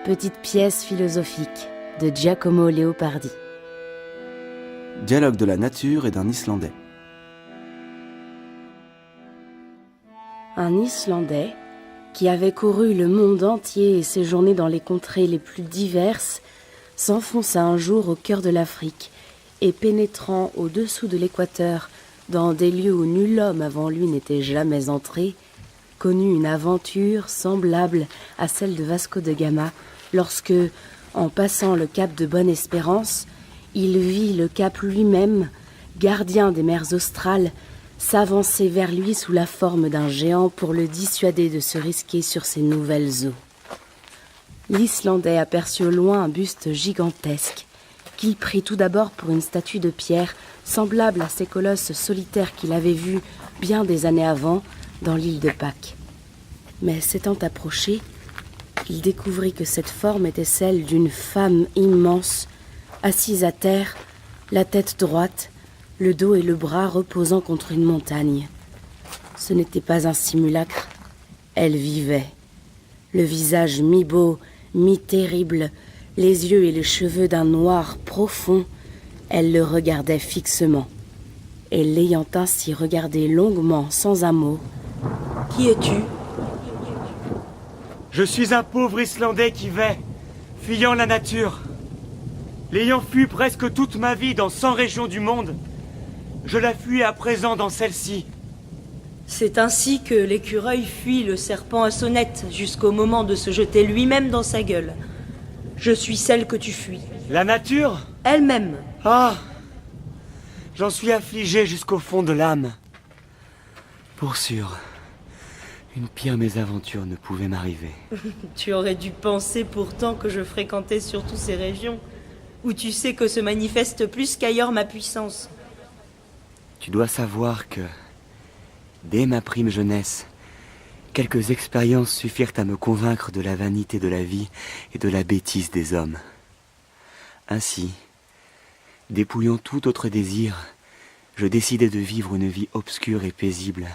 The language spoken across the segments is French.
Petite pièce philosophique de Giacomo Leopardi. Dialogue de la nature et d'un Islandais. Un Islandais qui avait couru le monde entier et séjourné dans les contrées les plus diverses s'enfonça un jour au cœur de l'Afrique et pénétrant au-dessous de l'équateur dans des lieux où nul homme avant lui n'était jamais entré, connut une aventure semblable à celle de Vasco de Gama lorsque, en passant le cap de Bonne-Espérance, il vit le cap lui-même, gardien des mers australes, s'avancer vers lui sous la forme d'un géant pour le dissuader de se risquer sur ces nouvelles eaux. L'Islandais aperçut au loin un buste gigantesque, qu'il prit tout d'abord pour une statue de pierre semblable à ces colosses solitaires qu'il avait vus bien des années avant dans l'île de Pâques. Mais s'étant approché, il découvrit que cette forme était celle d'une femme immense, assise à terre, la tête droite, le dos et le bras reposant contre une montagne. Ce n'était pas un simulacre, elle vivait. Le visage mi-beau, mi-terrible, les yeux et les cheveux d'un noir profond, elle le regardait fixement. Et l'ayant ainsi regardé longuement, sans un mot, « Qui es-tu » ? Je suis un pauvre Islandais qui vais, fuyant la nature. L'ayant fui presque toute ma vie dans 100 régions du monde, je la fuis à présent dans celle-ci. C'est ainsi que l'écureuil fuit le serpent à sonnette jusqu'au moment de se jeter lui-même dans sa gueule. Je suis celle que tu fuis. La nature ? Elle-même. Ah ! J'en suis affligé jusqu'au fond de l'âme. Pour sûr, une pire mésaventure ne pouvait m'arriver. Tu aurais dû penser pourtant que je fréquentais surtout ces régions, où tu sais que se manifeste plus qu'ailleurs ma puissance. Tu dois savoir que, dès ma prime jeunesse, quelques expériences suffirent à me convaincre de la vanité de la vie et de la bêtise des hommes. Ainsi, dépouillant tout autre désir, je décidai de vivre une vie obscure et paisible,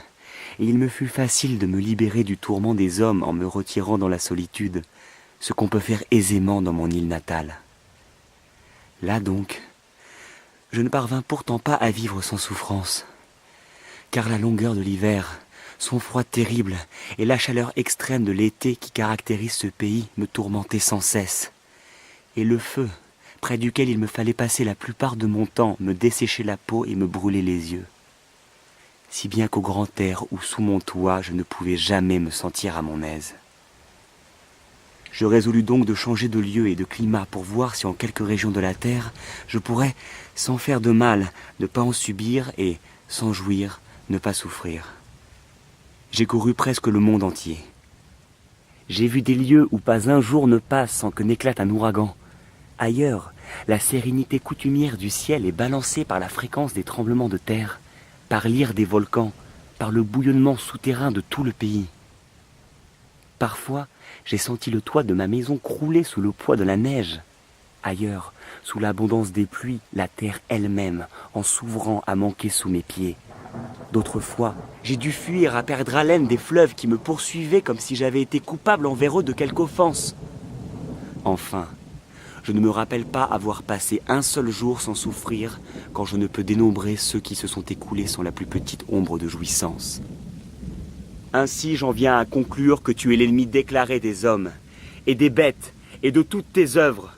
et il me fut facile de me libérer du tourment des hommes en me retirant dans la solitude, ce qu'on peut faire aisément dans mon île natale. Là donc, je ne parvins pourtant pas à vivre sans souffrance, car la longueur de l'hiver, son froid terrible et la chaleur extrême de l'été qui caractérise ce pays me tourmentaient sans cesse, et le feu, près duquel il me fallait passer la plupart de mon temps, me desséchait la peau et me brûlait les yeux. Si bien qu'au grand air ou sous mon toit, je ne pouvais jamais me sentir à mon aise. Je résolus donc de changer de lieu et de climat pour voir si en quelques régions de la terre, je pourrais, sans faire de mal, ne pas en subir et, sans jouir, ne pas souffrir. J'ai couru presque le monde entier. J'ai vu des lieux où pas un jour ne passe sans que n'éclate un ouragan. Ailleurs, la sérénité coutumière du ciel est balancée par la fréquence des tremblements de terre, par l'ire des volcans, par le bouillonnement souterrain de tout le pays. Parfois, j'ai senti le toit de ma maison crouler sous le poids de la neige. Ailleurs, sous l'abondance des pluies, la terre elle-même, en s'ouvrant, a manqué sous mes pieds. D'autres fois, j'ai dû fuir à perdre haleine des fleuves qui me poursuivaient comme si j'avais été coupable envers eux de quelque offense. Enfin, je ne me rappelle pas avoir passé un seul jour sans souffrir quand je ne peux dénombrer ceux qui se sont écoulés sans la plus petite ombre de jouissance. Ainsi, j'en viens à conclure que tu es l'ennemi déclaré des hommes, et des bêtes, et de toutes tes œuvres.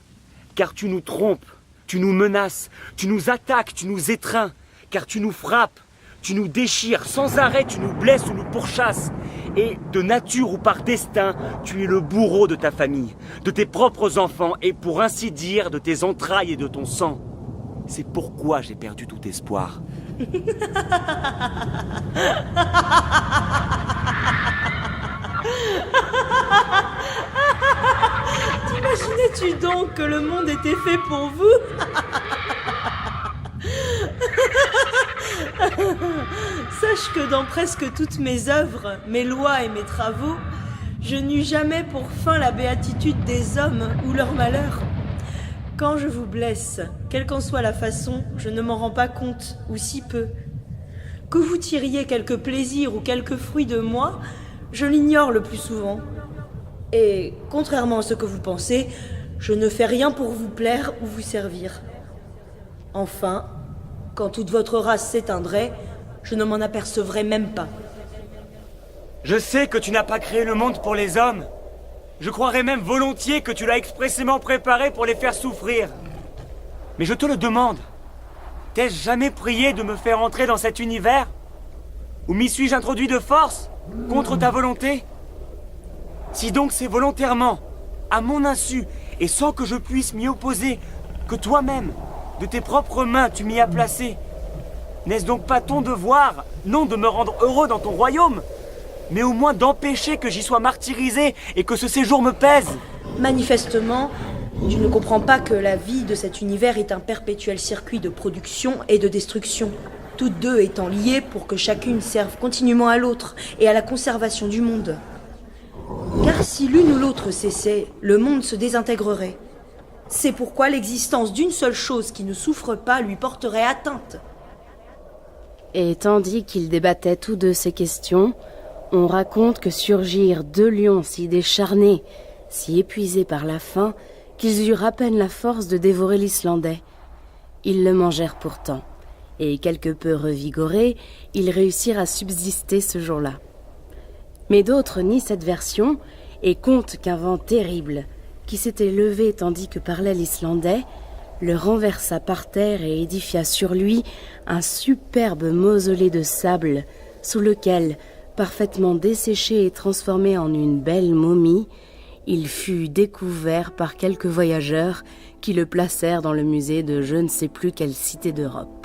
Car tu nous trompes, tu nous menaces, tu nous attaques, tu nous étreins, car tu nous frappes, tu nous déchires, sans arrêt tu nous blesses ou nous pourchasses. Et de nature ou par destin, tu es le bourreau de ta famille, de tes propres enfants, et pour ainsi dire, de tes entrailles et de ton sang. C'est pourquoi j'ai perdu tout espoir. T'imaginais-tu donc que le monde était fait pour vous ? Sache que dans presque toutes mes œuvres, mes lois et mes travaux, je n'eus jamais pour fin la béatitude des hommes ou leur malheur. Quand je vous blesse, quelle qu'en soit la façon, je ne m'en rends pas compte, ou si peu. Que vous tiriez quelque plaisir ou quelque fruit de moi, je l'ignore le plus souvent. Et contrairement à ce que vous pensez, je ne fais rien pour vous plaire ou vous servir. Enfin, quand toute votre race s'éteindrait, je ne m'en apercevrais même pas. Je sais que tu n'as pas créé le monde pour les hommes. Je croirais même volontiers que tu l'as expressément préparé pour les faire souffrir. Mais je te le demande, t'ai-je jamais prié de me faire entrer dans cet univers? Ou m'y suis-je introduit de force, contre ta volonté? Si donc c'est volontairement, à mon insu, et sans que je puisse m'y opposer, que toi-même, de tes propres mains, tu m'y as placé, n'est-ce donc pas ton devoir, non de me rendre heureux dans ton royaume, mais au moins d'empêcher que j'y sois martyrisé et que ce séjour me pèse? Manifestement, tu ne comprends pas que la vie de cet univers est un perpétuel circuit de production et de destruction, toutes deux étant liées pour que chacune serve continuellement à l'autre et à la conservation du monde. Car si l'une ou l'autre cessait, le monde se désintégrerait. C'est pourquoi l'existence d'une seule chose qui ne souffre pas lui porterait atteinte. Et tandis qu'ils débattaient tous deux ces questions, on raconte que surgirent deux lions si décharnés, si épuisés par la faim, qu'ils eurent à peine la force de dévorer l'Islandais. Ils le mangèrent pourtant, et quelque peu revigorés, ils réussirent à subsister ce jour-là. Mais d'autres nient cette version et content qu'un vent terrible, qui s'était levé tandis que parlait l'Islandais, le renversa par terre et édifia sur lui un superbe mausolée de sable, sous lequel, parfaitement desséché et transformé en une belle momie, il fut découvert par quelques voyageurs qui le placèrent dans le musée de je ne sais plus quelle cité d'Europe.